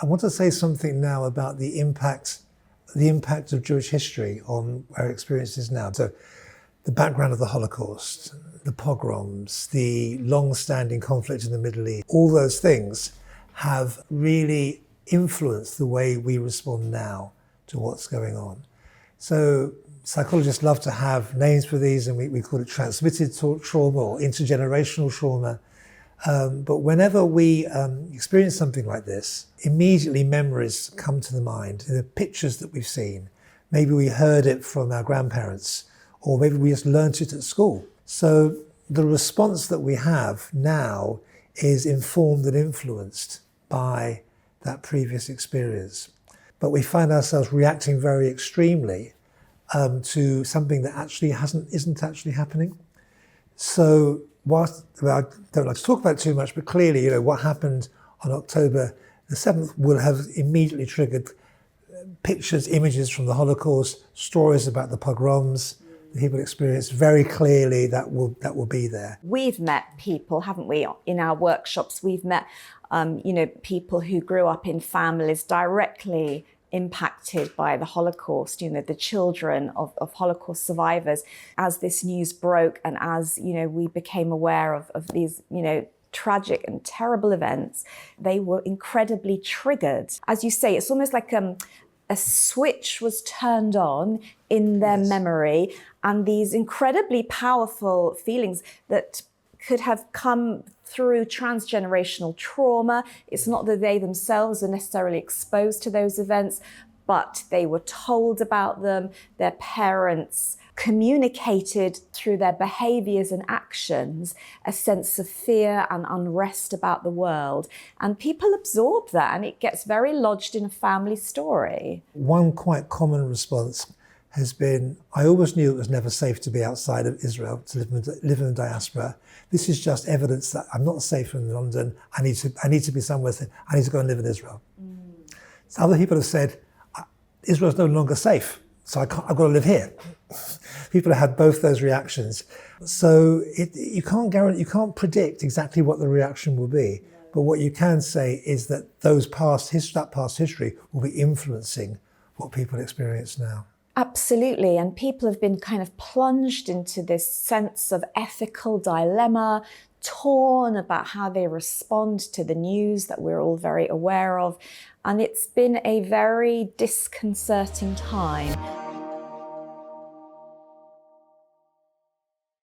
I want to say something now about the impact of Jewish history on our experiences now. So the background of the Holocaust, the pogroms, the long-standing conflict in the Middle East, all those things have really influenced the way we respond now to what's going on. So psychologists love to have names for these, and we call it transmitted trauma or intergenerational trauma. But whenever we experience something like this, immediately memories come to the mind, the pictures that we've seen. Maybe we heard it from our grandparents, or maybe we just learnt it at school. So the response that we have now is informed and influenced by that previous experience. But we find ourselves reacting very extremely to something that actually isn't actually happening. So whilst I don't like to talk about it too much, but clearly, what happened on October the 7th will have immediately triggered pictures, images from the Holocaust, stories about the pogroms that people experienced. Very clearly that will be there. We've met people, haven't we, in our workshops? We've met people who grew up in families directly impacted by the Holocaust, the children of Holocaust survivors. As this news broke and as, we became aware of these, tragic and terrible events, they were incredibly triggered. As you say, it's almost like a switch was turned on in their memory, and these incredibly powerful feelings that could have come through transgenerational trauma. It's not that they themselves are necessarily exposed to those events, but they were told about them. Their parents communicated through their behaviors and actions a sense of fear and unrest about the world. And people absorb that, and it gets very lodged in a family story. One quite common response has been, I always knew it was never safe to be outside of Israel, to live in the diaspora. This is just evidence that I'm not safe in London. I need to be somewhere. I need to go and live in Israel. So other people have said, Israel's no longer safe, so I've got to live here. People have had both those reactions. So you can't predict exactly what the reaction will be. But what you can say is that that past history will be influencing what people experience now. Absolutely, and people have been kind of plunged into this sense of ethical dilemma, torn about how they respond to the news that we're all very aware of. And it's been a very disconcerting time.